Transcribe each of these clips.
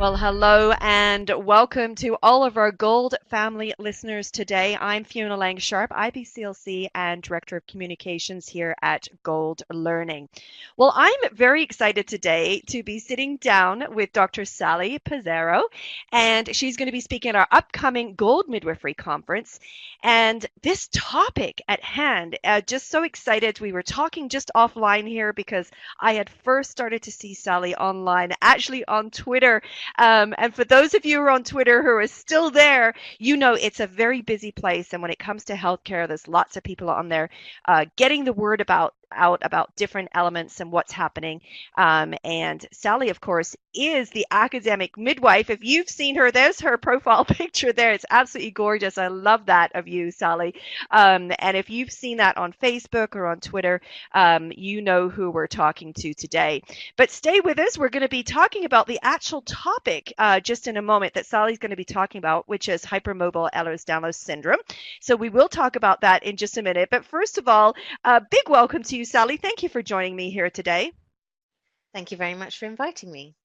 Well, hello and welcome to all of our Gold family listeners today. I'm Fiona Lang Sharp, IBCLC and Director of Communications here at Gold Learning. Well, I'm very excited today to be sitting down with Dr. Sally Pezaro, and she's going to be speaking at our upcoming Gold Midwifery Conference. And this topic at hand, just so excited. We were talking just offline here because I had first started to see Sally online, actually on Twitter. And for those of you who are on Twitter who are still there, you know it's a very busy place. And when it comes to healthcare, there's lots of people on there getting the word out about different elements and what's happening. And Sally, of course, is the academic midwife. If you've seen her, there's her profile picture there. It's absolutely gorgeous. I love that of you, Sally. And if you've seen that on Facebook or on Twitter, you know who we're talking to today. But stay with us. We're going to be talking about the actual topic just in a moment that Sally's going to be talking about, which is hypermobile Ehlers-Danlos syndrome. So we will talk about that in just a minute. But first of all, a big welcome to you, Sally. Thank you for joining me here today. Thank you very much for inviting me.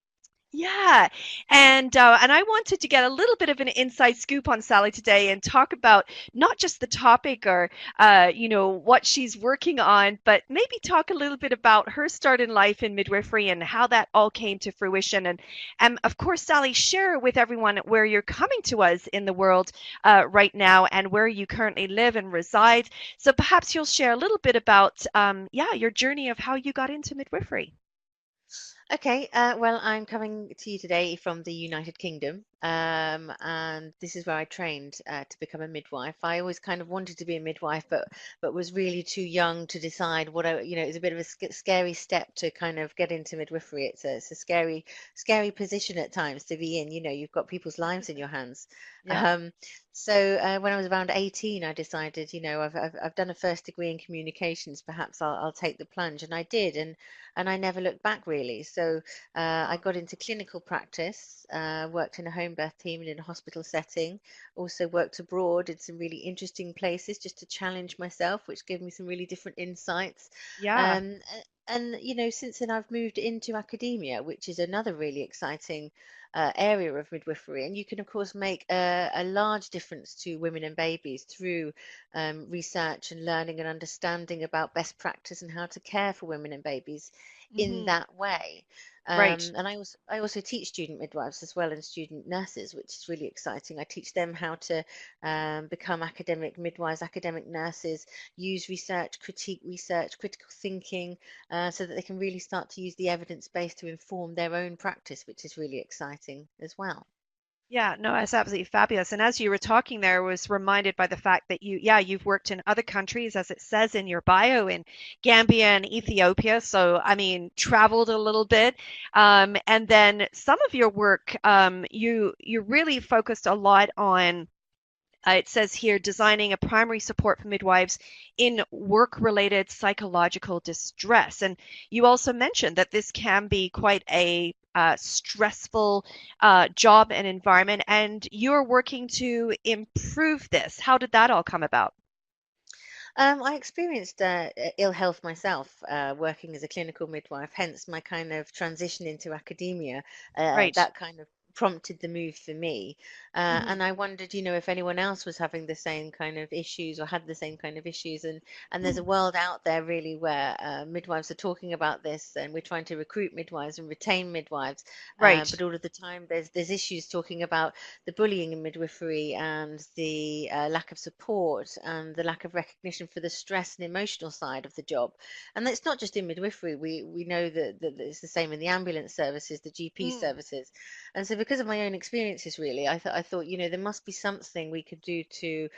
Yeah, and I wanted to get a little bit of an inside scoop on Sally today and talk about not just the topic or what she's working on, but maybe talk a little bit about her start in life in midwifery and how that all came to fruition. And of course, Sally, share with everyone where you're coming to us in the world right now and where you currently live and reside. So perhaps you'll share a little bit about your journey of how you got into midwifery. Okay, well, I'm coming to you today from the United Kingdom, and this is where I trained to become a midwife. I always kind of wanted to be a midwife, but was really too young to decide what it's a bit of a scary step to kind of get into midwifery. It's a scary position at times to be in. You know, you've got people's lives in your hands. Yeah. Um, so when I was around 18, I decided, I've done a first degree in communications. Perhaps I'll take the plunge, and I did, and I never looked back really. So I got into clinical practice, worked in a home birth team and in a hospital setting, also worked abroad in some really interesting places just to challenge myself, which gave me some really different insights. Yeah. Um, and since then I've moved into academia, which is another really exciting area of midwifery. And you can, of course, make a large difference to women and babies through research and learning and understanding about best practice and how to care for women and babies in Hmm. that way. Right. And I also teach student midwives as well and student nurses, which is really exciting. I teach them how to become academic midwives, academic nurses, use research, critique research, critical thinking, so that they can really start to use the evidence base to inform their own practice, which is really exciting as well. Yeah, no, that's absolutely fabulous. And as you were talking there, I was reminded by the fact that you've worked in other countries, as it says in your bio, in Gambia and Ethiopia. So, I mean, traveled a little bit. And then some of your work, you really focused a lot on it says here designing a primary support for midwives in work related psychological distress. And you also mentioned that this can be quite a stressful job and environment, and you're working to improve this. How did that all come about? I experienced ill health myself working as a clinical midwife, hence my kind of transition into academia. Right. That kind of prompted the move for me. Hmm. And I wondered, if anyone else was having the same kind of issues or had the same kind of issues. And there's a world out there really where midwives are talking about this, and we're trying to recruit midwives and retain midwives. Right. But all of the time, there's issues talking about the bullying in midwifery and the lack of support and the lack of recognition for the stress and emotional side of the job. And that's not just in midwifery. We know that it's the same in the ambulance services, the GP Mm. services. And so because of my own experiences, really, I thought, there must be something we could do to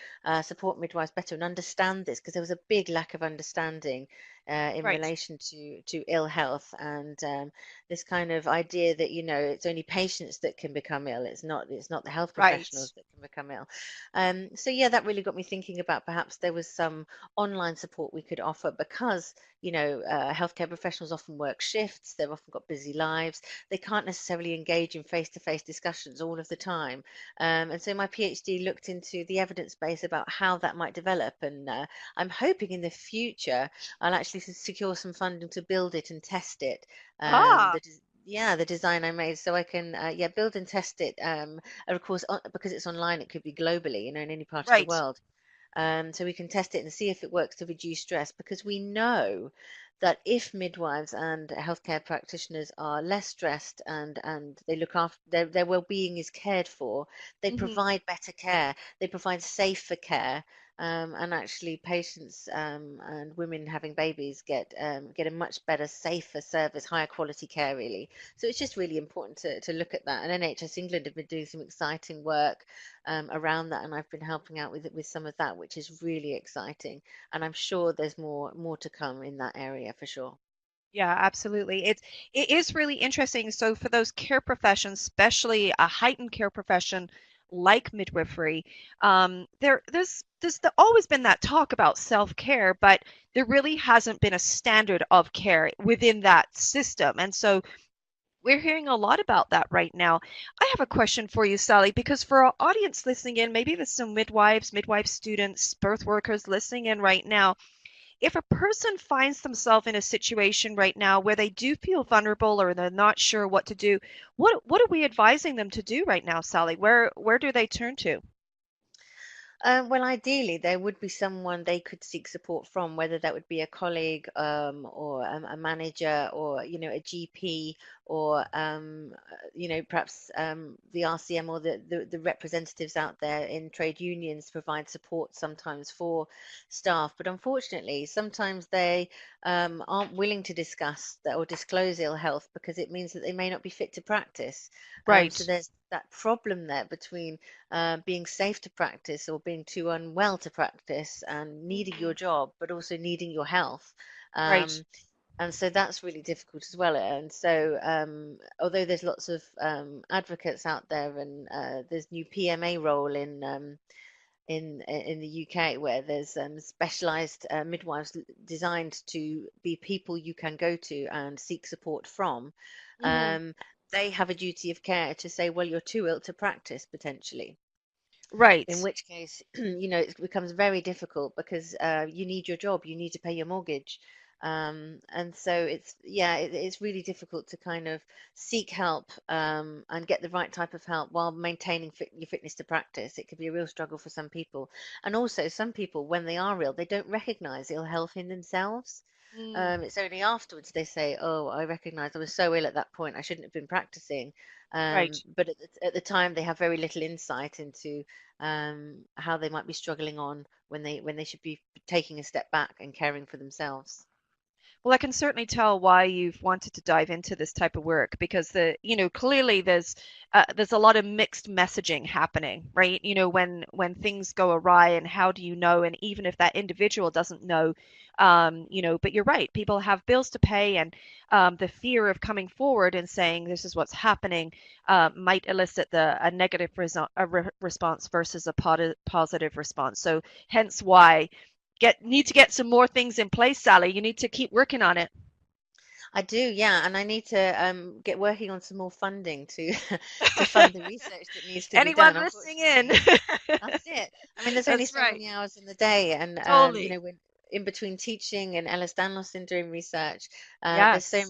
support midwives better and understand this, because there was a big lack of understanding in Right. relation to ill health and this kind of idea that it's only patients that can become ill. It's not the health Right. professionals that can become ill. So yeah, that really got me thinking about perhaps there was some online support we could offer, because healthcare professionals often work shifts. They've often got busy lives. They can't necessarily engage in face-to-face discussions all of the time. And so my PhD looked into the evidence base about how that might develop, and I'm hoping in the future I'll actually secure some funding to build it and test it. Ah, The yeah, the design I made, so I can yeah, build and test it. And of course, because it's online, it could be globally, in any part of the Right. world. So we can test it and see if it works to reduce stress, because we know that if midwives and healthcare practitioners are less stressed and they look after their well-being is cared for, they Hmm. provide better care, they provide safer care, and actually patients and women having babies get a much better, safer service, higher quality care really. So it's just really important to look at that. And NHS England have been doing some exciting work around that, and I've been helping out with some of that, which is really exciting. And I'm sure there's more to come in that area for sure. Yeah, absolutely. it is really interesting. So for those care professions, especially a heightened care profession like midwifery, always been that talk about self-care, but there really hasn't been a standard of care within that system. And so we're hearing a lot about that right now. I have a question for you, Sally, because for our audience listening in, maybe there's some midwives, midwife students, birth workers listening in right now. If a person finds themselves in a situation right now where they do feel vulnerable or they're not sure what to do, what are we advising them to do right now, Sally? Where do they turn to? Well, ideally, there would be someone they could seek support from, whether that would be a colleague, or a manager, or a GP, or perhaps the RCM, or the representatives out there in trade unions provide support sometimes for staff. But unfortunately, sometimes they aren't willing to discuss that or disclose ill health because it means that they may not be fit to practice. So Right, there's that problem there between being safe to practice or being too unwell to practice and needing your hmm, job, but also needing your health. right, And so that's really difficult as well. And so, although there's lots of advocates out there, and there's new PMA role in the UK, where there's specialized midwives designed to be people you can go to and seek support from. hmm, Um, they have a duty of care to say, well, you're too ill to practice potentially, in right. which case, it becomes very difficult because you need your job, you need to pay your mortgage. And so it's really difficult to kind of seek help and get the right type of help while maintaining your fitness to practice. It could be a real struggle for some people. And also, some people, when they are ill, they don't recognize ill health in themselves. Mm, It's only afterwards they say, "Oh, I recognize I was so ill at that point. I shouldn't have been practicing." right. But at the time, they have very little insight into how they might be struggling on when they should be taking a step back and caring for themselves. Well, I can certainly tell why you've wanted to dive into this type of work because clearly there's a lot of mixed messaging happening, right? When things go awry and how do you know? And even if that individual doesn't know, but you're right, people have bills to pay, and the fear of coming forward and saying this is what's happening might elicit a negative response versus a positive response. So hence why need to get some more things in place, Sally. You need to keep working on it. I do, yeah, and I need to get working on some more funding to to fund the research that needs to be Anyone done. listening in? Unfortunately, that's it. I mean, there's only That's so right. many hours in the day, and Totally. when in between teaching and Ehlers-Danlos syndrome research, there's Yes. so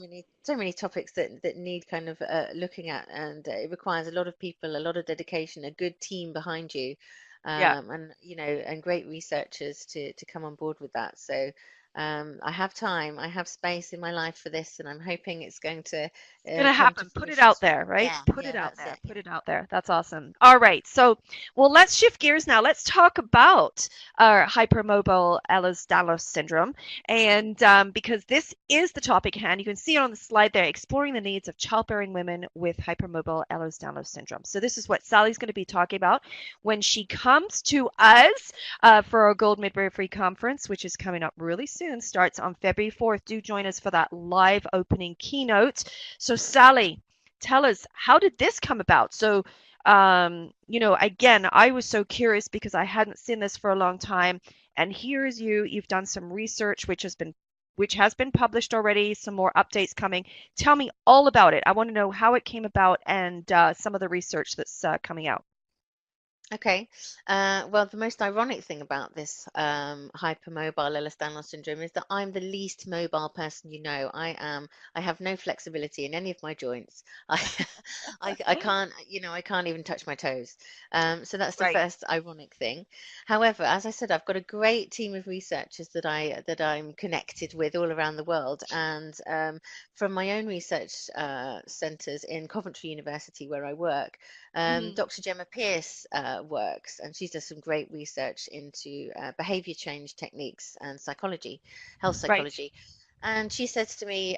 many topics that need kind of looking at, and it requires a lot of people, a lot of dedication, a good team behind you, Yeah. and and great researchers to come on board with that. So. I have time, I have space in my life for this, and I'm hoping it's going to It's gonna come to happen. Put it fruition out soon. there, right? Yeah, Put it yeah, out that's there. it. Put it out there. That's awesome. All right. So, well, let's shift gears now. Let's talk about hypermobile Ehlers-Danlos syndrome, and because this is the topic at hand, you can see it on the slide there, exploring the needs of childbearing women with hypermobile Ehlers-Danlos syndrome. So this is what Sally's going to be talking about when she comes to us for our Gold Midwifery Conference, which is coming up really soon. Starts on February 4th. Do join us for that live opening keynote. So, Sally, tell us, how did this come about? So, again, I was so curious because I hadn't seen this for a long time. And here's you. You've done some research, which has been published already. Some more updates coming. Tell me all about it. I want to know how it came about and some of the research that's coming out. Okay. Well, the most ironic thing about this hypermobile Ehlers-Danlos syndrome is that I'm the least mobile person you know. I have no flexibility in any of my joints. I, I can't, I can't even touch my toes. So that's the Right. first ironic thing. However, as I said, I've got a great team of researchers that I'm connected with all around the world, and from my own research centres in Coventry University, where I work. Mhm. Dr. Gemma Pierce works, and she does some great research into behavior change techniques and psychology, health Right. psychology. And she says to me,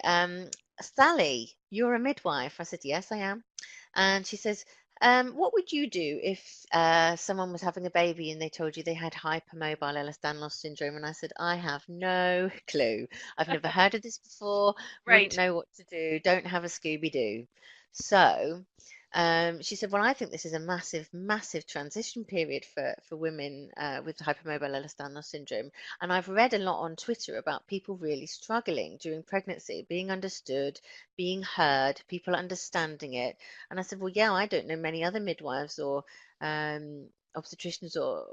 Sally, you're a midwife. I said, yes, I am. And she says, what would you do if someone was having a baby and they told you they had hypermobile Ehlers-Danlos syndrome? And I said, I have no clue. I've never heard of this before, wouldn't Right. know what to do, don't have a Scooby-Doo. So she said, well, I think this is a massive, massive transition period for women with hypermobile Ehlers-Danlos syndrome. And I've read a lot on Twitter about people really struggling during pregnancy, being understood, being heard, people understanding it. And I said, well, yeah, I don't know many other midwives or obstetricians or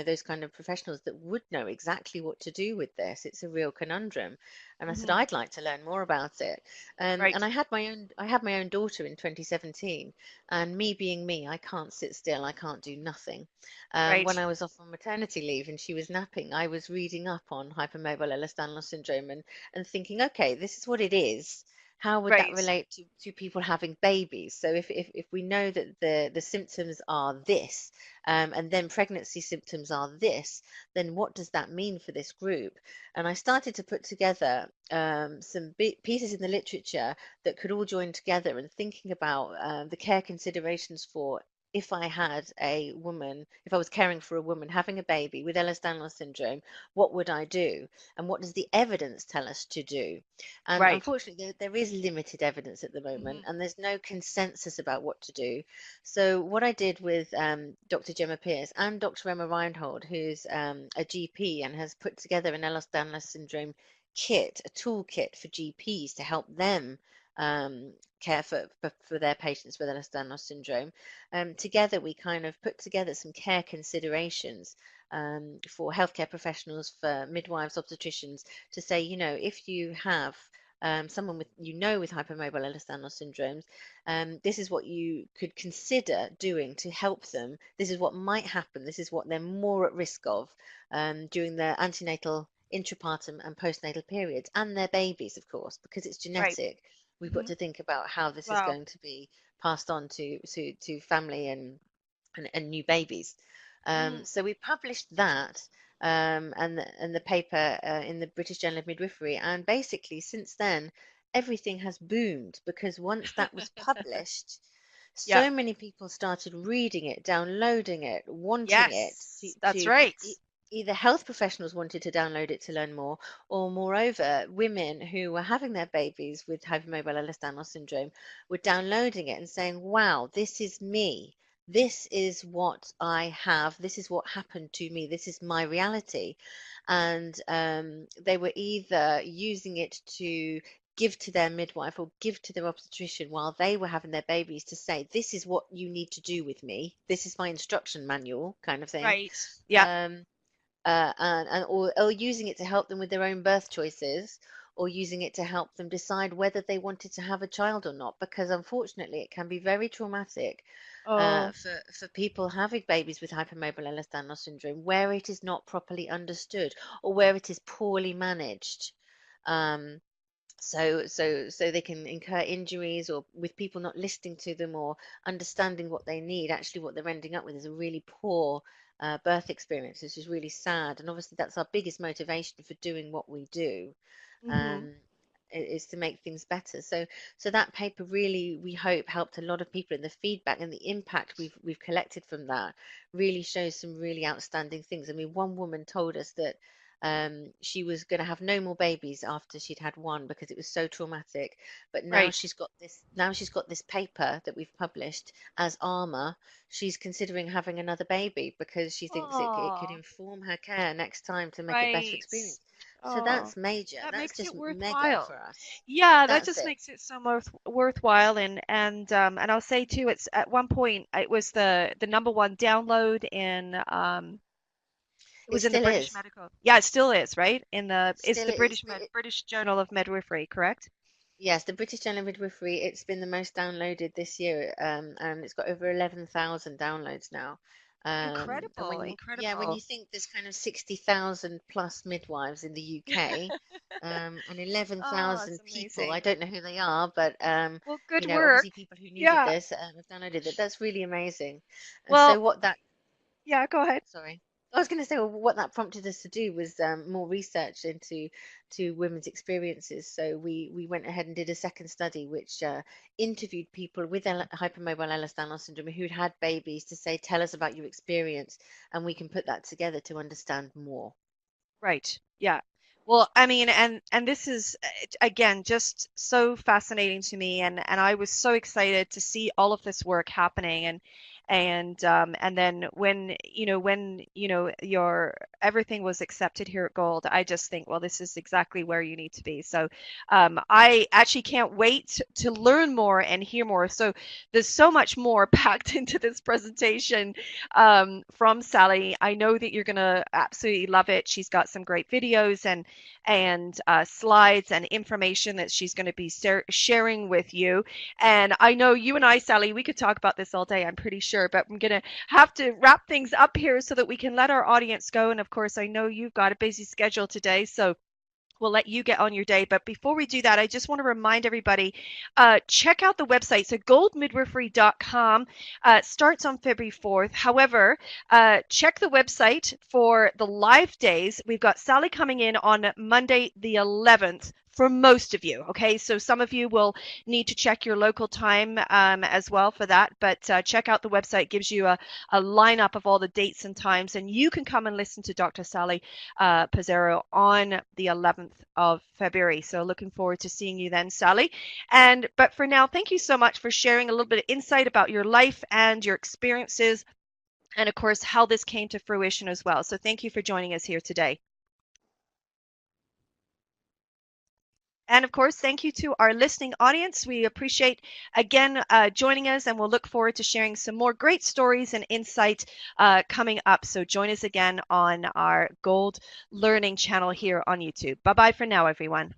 those kind of professionals that would know exactly what to do with this. It's a real conundrum. And I said, Mhm. I'd like to learn more about it. And Right. I had my own daughter in 2017, and me being me, I can't sit still. I can't do nothing. When Right. I was off on maternity leave and she was napping, I was reading up on hypermobile Ehlers-Danlos syndrome and thinking, okay, this is what it is. How would that Right. relate to people having babies? So if we know that the symptoms are this, and then pregnancy symptoms are this, then what does that mean for this group? And I started to put together some pieces in the literature that could all join together and thinking about the care considerations for if I had a woman, if I was caring for a woman having a baby with Ehlers-Danlos syndrome, what would I do? And what does the evidence tell us to do? And Right. unfortunately, there is limited evidence at the moment, Mhm. and there's no consensus about what to do. So, what I did with Dr. Gemma Pierce and Dr. Emma Reinhold, who's a GP and has put together an Ehlers-Danlos syndrome kit, a toolkit for GPs to help them care for their patients with Ehlers-Danlos syndrome. Together, we kind of put together some care considerations for healthcare professionals, for midwives, obstetricians, to say, if you have someone with hypermobile Ehlers-Danlos syndromes, this is what you could consider doing to help them. This is what might happen. This is what they're more at risk of during their antenatal, intrapartum, and postnatal periods, and their babies, of course, because it's Right. genetic. We've got Mhm. to think about how this is Wow. going to be passed on to family and new babies. Mm. So we published that and the paper in the British Journal of Midwifery, and basically since then everything has boomed because once that was published, Yeah. so many people started reading it, downloading it, wanting it Yes. That's to right. e- either health professionals wanted to download it to learn more, or moreover, women who were having their babies with hypermobile Ehlers-Danlos syndrome were downloading it and saying, wow, this is me. This is what I have. This is what happened to me. This is my reality. And they were either using it to give to their midwife or give to their obstetrician while they were having their babies to say, this is what you need to do with me. This is my instruction manual kind of thing. Right. Yeah. Um, or using it to help them with their own birth choices, or using it to help them decide whether they wanted to have a child or not, because unfortunately it can be very traumatic Oh. for people having babies with hypermobile Ehlers-Danlos syndrome where it is not properly understood or where it is poorly managed. Um, so they can incur injuries, or with people not listening to them or understanding what they need. Actually, what they're ending up with is a really poor birth experience, which is really sad. And obviously, that's our biggest motivation for doing what we do, Mhm. um, is to make things better. So that paper really, we hope, helped a lot of people, and the feedback and the impact we've collected from that really shows some really outstanding things. I mean, one woman told us that she was going to have no more babies after she'd had one because it was so traumatic. But now Right. she's got this paper that we've published as armor. She's considering having another baby because she thinks it could Oh. inform her care next time to make it better Right. experience. So Oh, that's major. that That's makes just it mega worthwhile. for us. Yeah, that That's just it. makes it so worthwhile. And I'll say too, it's at one point it was the number one download in it It was in the still British is. Medical. Yeah, it still is, right? In the It it's still the is. British Journal of Midwifery, correct? Yes, the British Journal of Midwifery, it's been the most downloaded this year, and it's got over 11,000 downloads now. And Incredible, yeah, when incredible. you think there's kind of 60,000 plus midwives in the UK, and Oh, 11,000 it's people, I amazing. don't know who they are, but Well, good obviously work. people who needed Yeah. this have downloaded it. That's really amazing. And Well, so what that yeah, go ahead. Sorry. I was going to say, well, what that prompted us to do was more research into to women's experiences. So we went ahead and did a second study, which interviewed people with hypermobile Ehlers-Danlos syndrome who'd had babies to say, tell us about your experience, and we can put that together to understand more. Right. Yeah. Well, I mean, and this is again just so fascinating to me, and I was so excited to see all of this work happening, and then when your everything was accepted here at Gold, I just think, well, this is exactly where you need to be. So, I actually can't wait to learn more and hear more. So there's so much more packed into this presentation from Sally. I know that you're going to absolutely love it. She's got some great videos and slides and information that she's going to be sharing with you. And I know you and I, Sally, we could talk about this all day, I'm pretty sure, but I'm going to have to wrap things up here so that we can let our audience go. And of course, I know you've got a busy schedule today, so we'll let you get on your day. But before we do that, I just want to remind everybody, check out the website. So goldmidwifery.com starts on February 4th. However, check the website for the live days. We've got Sally coming in on Monday the 11th. For most of you, okay? So some of you will need to check your local time as well for that, but check out the website. It gives you a lineup of all the dates and times, and you can come and listen to Dr. Sally Pezaro on the 11th of February. So looking forward to seeing you then, Sally. But for now, thank you so much for sharing a little bit of insight about your life and your experiences, and of course, how this came to fruition as well. So thank you for joining us here today. And of course, thank you to our listening audience. We appreciate again joining us, and we'll look forward to sharing some more great stories and insight coming up. So join us again on our Gold Learning channel here on YouTube. Bye bye for now, everyone.